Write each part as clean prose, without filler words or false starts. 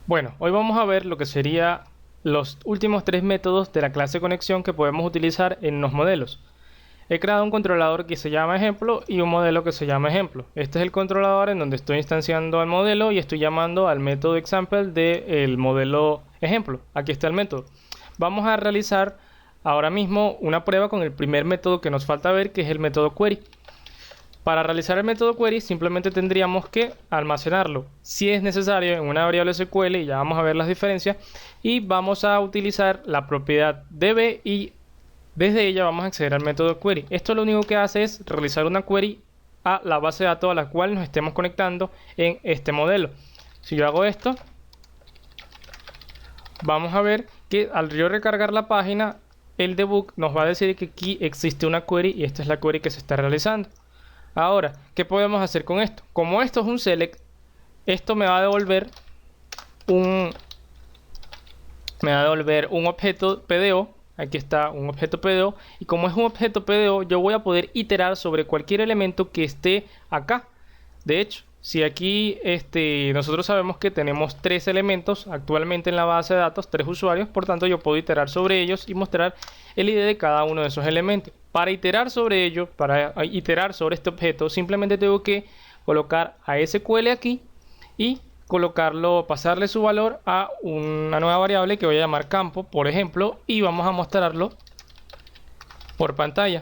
Bueno, hoy vamos a ver lo que sería los últimos tres métodos de la clase conexión que podemos utilizar en los modelos. He creado un controlador que se llama ejemplo y un modelo que se llama ejemplo. Este es el controlador en donde estoy instanciando al modelo y estoy llamando al método example del modelo ejemplo. Aquí está el método. Vamos a realizar ahora mismo una prueba con el primer método que nos falta ver, que es el método query. Para realizar el método query simplemente tendríamos que almacenarlo, si es necesario, en una variable SQL, y ya vamos a ver las diferencias, y vamos a utilizar la propiedad db y desde ella vamos a acceder al método query. Esto lo único que hace es realizar una query a la base de datos a la cual nos estemos conectando en este modelo. Si yo hago esto, vamos a ver que al yo recargar la página, el debug nos va a decir que aquí existe una query y esta es la query que se está realizando. Ahora, ¿qué podemos hacer con esto? Como esto es un select, esto me va a devolver un objeto PDO. Aquí está un objeto PDO. Y como es un objeto PDO, yo voy a poder iterar sobre cualquier elemento que esté acá. De hecho, si aquí nosotros sabemos que tenemos tres elementos actualmente en la base de datos, tres usuarios, por tanto yo puedo iterar sobre ellos y mostrar el ID de cada uno de esos elementos. Para iterar sobre ello, para iterar sobre este objeto, simplemente tengo que colocar a SQL aquí y colocarlo, pasarle su valor a una nueva variable que voy a llamar campo, por ejemplo, y vamos a mostrarlo por pantalla.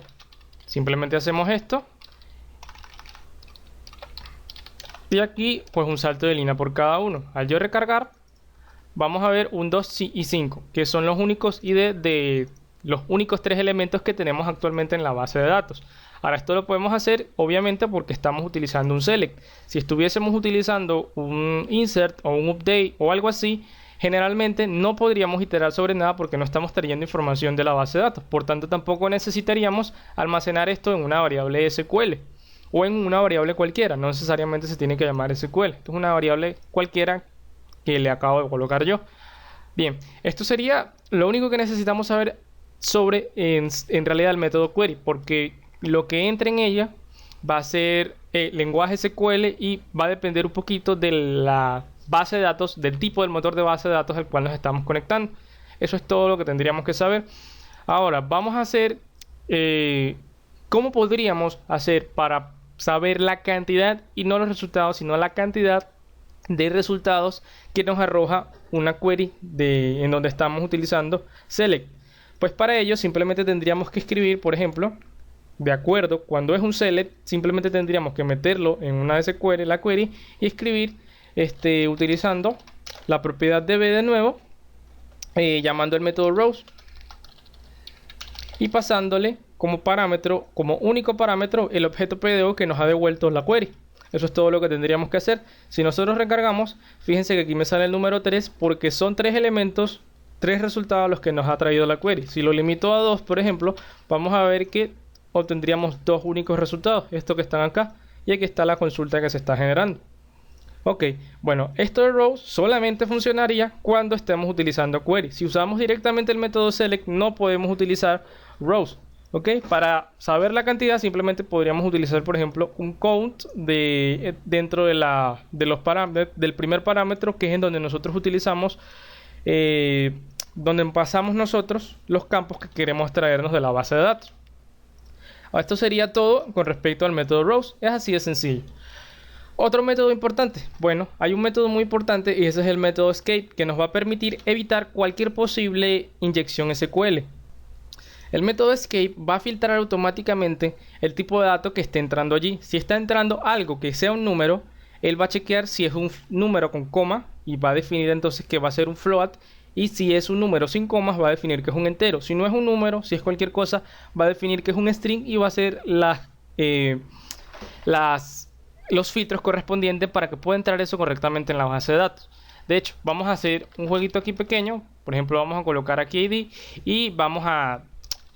Simplemente hacemos esto. Y aquí pues un salto de línea por cada uno. Al yo recargar, vamos a ver un 2 y 5, que son los únicos ID de los únicos tres elementos que tenemos actualmente en la base de datos. Ahora esto lo podemos hacer obviamente porque estamos utilizando un select. Si estuviésemos utilizando un insert o un update o algo así, generalmente no podríamos iterar sobre nada porque no estamos trayendo información de la base de datos. Por tanto, tampoco necesitaríamos almacenar esto en una variable SQL o en una variable cualquiera. No necesariamente se tiene que llamar SQL. Esto es una variable cualquiera que le acabo de colocar yo. Bien, esto sería lo único que necesitamos saber sobre en realidad el método query, porque lo que entre en ella va a ser lenguaje SQL y va a depender un poquito de la base de datos, del tipo del motor de base de datos al cual nos estamos conectando. Eso es todo lo que tendríamos que saber. Ahora vamos a hacer cómo podríamos hacer para saber la cantidad y no los resultados, sino la cantidad de resultados que nos arroja una query en donde estamos utilizando select. Pues para ello simplemente tendríamos que escribir, por ejemplo, de acuerdo, cuando es un select, simplemente tendríamos que meterlo en una SQL, la query, y escribir utilizando la propiedad db de nuevo, llamando el método rows y pasándole como parámetro, como único parámetro, el objeto PDO que nos ha devuelto la query. Eso es todo lo que tendríamos que hacer. Si nosotros recargamos, fíjense que aquí me sale el número 3 porque son tres elementos, tres resultados los que nos ha traído la query. Si lo limito a 2, por ejemplo, vamos a ver que obtendríamos dos únicos resultados, estos que están acá, y aquí está la consulta que se está generando. Ok, bueno, esto de rows solamente funcionaría cuando estemos utilizando query. Si usamos directamente el método select, no podemos utilizar rows. Ok, para saber la cantidad simplemente podríamos utilizar, por ejemplo, un count dentro del primer parámetro, que es en donde nosotros utilizamos donde pasamos nosotros los campos que queremos traernos de la base de datos. Esto sería todo con respecto al método rows. Es así de sencillo. Otro método importante, bueno, hay un método muy importante y ese es el método escape, que nos va a permitir evitar cualquier posible inyección SQL. El método escape va a filtrar automáticamente el tipo de dato que esté entrando allí. Si está entrando algo que sea un número, él va a chequear si es un número con coma y va a definir entonces que va a ser un float. Y si es un número sin comas, va a definir que es un entero. Si no es un número, si es cualquier cosa, va a definir que es un string y va a hacer los filtros correspondientes para que pueda entrar eso correctamente en la base de datos. De hecho, vamos a hacer un jueguito aquí pequeño. Por ejemplo, vamos a colocar aquí ID y vamos a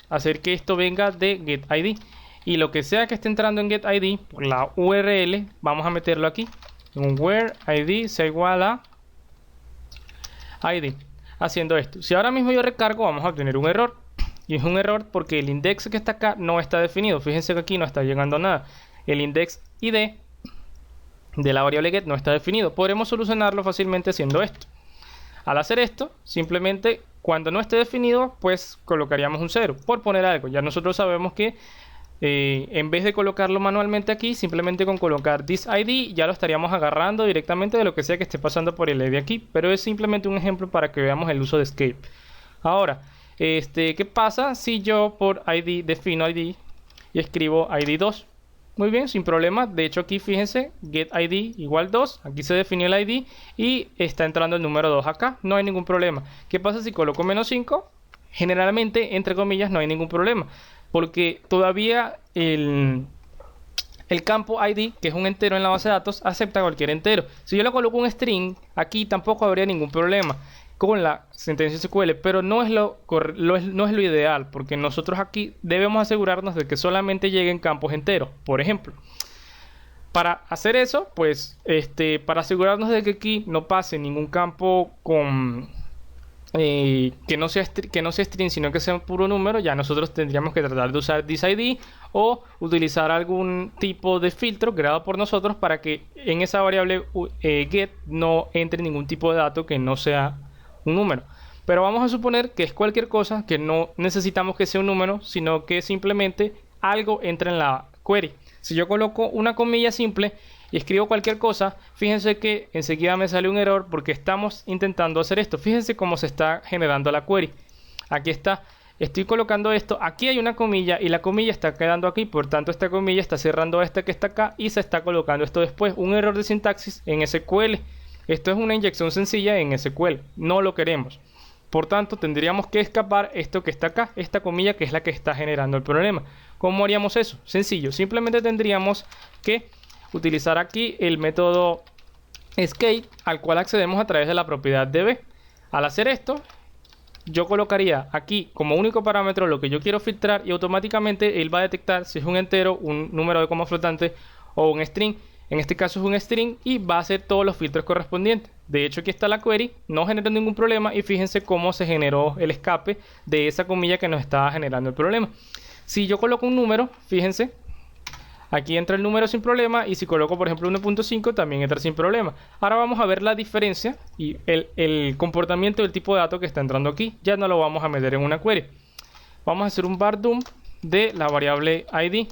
hacer que esto venga de getID. Y lo que sea que esté entrando en getID, por la URL, vamos a meterlo aquí. Un where ID sea igual a ID. Haciendo esto, si ahora mismo yo recargo, vamos a obtener un error. Y es un error porque el index que está acá no está definido. Fíjense que aquí no está llegando nada. El index ID de la variable get no está definido. Podremos solucionarlo fácilmente haciendo esto. Al hacer esto, simplemente cuando no esté definido, pues colocaríamos un 0, por poner algo. Ya nosotros sabemos que en vez de colocarlo manualmente aquí, simplemente con colocar this ID ya lo estaríamos agarrando directamente de lo que sea que esté pasando por el ID aquí. Pero es simplemente un ejemplo para que veamos el uso de escape. Ahora, ¿qué pasa si yo por ID defino ID y escribo ID2? Muy bien, sin problema. De hecho aquí fíjense, get ID igual 2. Aquí se definió el ID y está entrando el número 2 acá. No hay ningún problema. ¿Qué pasa si coloco menos 5? Generalmente, entre comillas, no hay ningún problema. Porque todavía el campo ID, que es un entero en la base de datos, acepta cualquier entero. Si yo le coloco un string, aquí tampoco habría ningún problema con la sentencia SQL, pero no es no es lo ideal, porque nosotros aquí debemos asegurarnos de que solamente lleguen campos enteros. Por ejemplo, para hacer eso, pues para asegurarnos de que aquí no pase ningún campo con que no sea string, sino que sea un puro número, ya nosotros tendríamos que tratar de usar thisID o utilizar algún tipo de filtro creado por nosotros para que en esa variable get no entre ningún tipo de dato que no sea un número. Pero vamos a suponer que es cualquier cosa, que no necesitamos que sea un número, sino que simplemente algo entra en la query. Si yo coloco una comilla simple y escribo cualquier cosa, fíjense que enseguida me sale un error porque estamos intentando hacer esto. Fíjense cómo se está generando la query. Aquí está, estoy colocando esto, aquí hay una comilla y la comilla está quedando aquí, por tanto esta comilla está cerrando esta que está acá y se está colocando esto después. Un error de sintaxis en SQL. Esto es una inyección sencilla en SQL, no lo queremos. Por tanto, tendríamos que escapar esto que está acá, esta comilla que es la que está generando el problema. ¿Cómo haríamos eso? Sencillo, simplemente tendríamos que utilizar aquí el método escape, al cual accedemos a través de la propiedad db. Al hacer esto, yo colocaría aquí como único parámetro lo que yo quiero filtrar y automáticamente él va a detectar si es un entero, un número de coma flotante o un string. En este caso es un string y va a hacer todos los filtros correspondientes. De hecho aquí está la query, no genera ningún problema y fíjense cómo se generó el escape de esa comilla que nos estaba generando el problema. Si yo coloco un número, fíjense, aquí entra el número sin problema y si coloco por ejemplo 1.5 también entra sin problema. Ahora vamos a ver la diferencia y el comportamiento del tipo de dato que está entrando aquí. Ya no lo vamos a meter en una query. Vamos a hacer un var dump de la variable ID.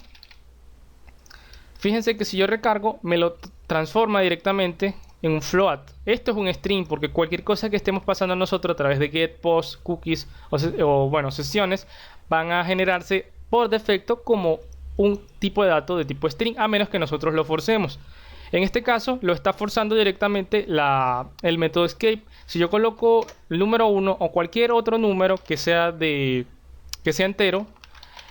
Fíjense que si yo recargo, me lo transforma directamente en un float. Esto es un string porque cualquier cosa que estemos pasando nosotros a través de get, post, cookies o sesiones van a generarse por defecto como un tipo de dato de tipo string, a menos que nosotros lo forcemos. En este caso lo está forzando directamente el método escape. Si yo coloco el número 1 o cualquier otro número que sea entero,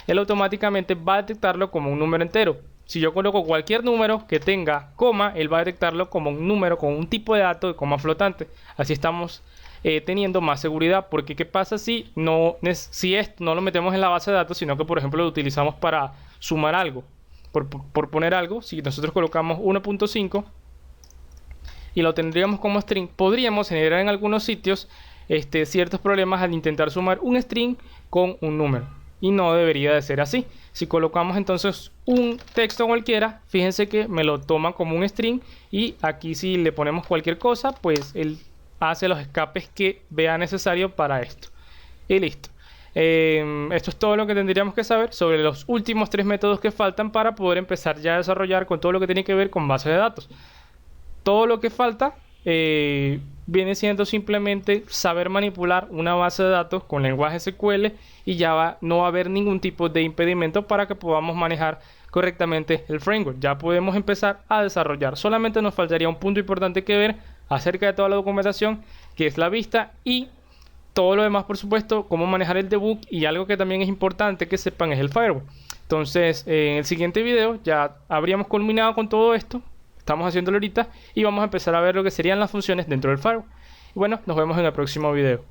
él automáticamente va a detectarlo como un número entero. Si yo coloco cualquier número que tenga coma, él va a detectarlo como un número con un tipo de dato de coma flotante. Así estamos teniendo más seguridad, porque ¿qué pasa si esto no lo metemos en la base de datos, sino que por ejemplo lo utilizamos para sumar algo? Por poner algo, si nosotros colocamos 1.5 y lo tendríamos como string, podríamos generar en algunos sitios ciertos problemas al intentar sumar un string con un número. Y no debería de ser así. Si colocamos entonces un texto cualquiera, fíjense que me lo toma como un string y aquí si le ponemos cualquier cosa, pues él hace los escapes que vea necesario para esto. Y listo. Esto es todo lo que tendríamos que saber sobre los últimos 3 métodos que faltan para poder empezar ya a desarrollar con todo lo que tiene que ver con bases de datos. Todo lo que falta viene siendo simplemente saber manipular una base de datos con lenguaje SQL y ya no va a haber ningún tipo de impedimento para que podamos manejar correctamente el framework. Ya podemos empezar a desarrollar. Solamente nos faltaría un punto importante que ver acerca de toda la documentación, que es la vista, y todo lo demás, por supuesto, cómo manejar el debug, y algo que también es importante que sepan es el firewall. Entonces, en el siguiente video ya habríamos culminado con todo esto. Estamos haciéndolo ahorita y vamos a empezar a ver lo que serían las funciones dentro del firewall. Y bueno, nos vemos en el próximo video.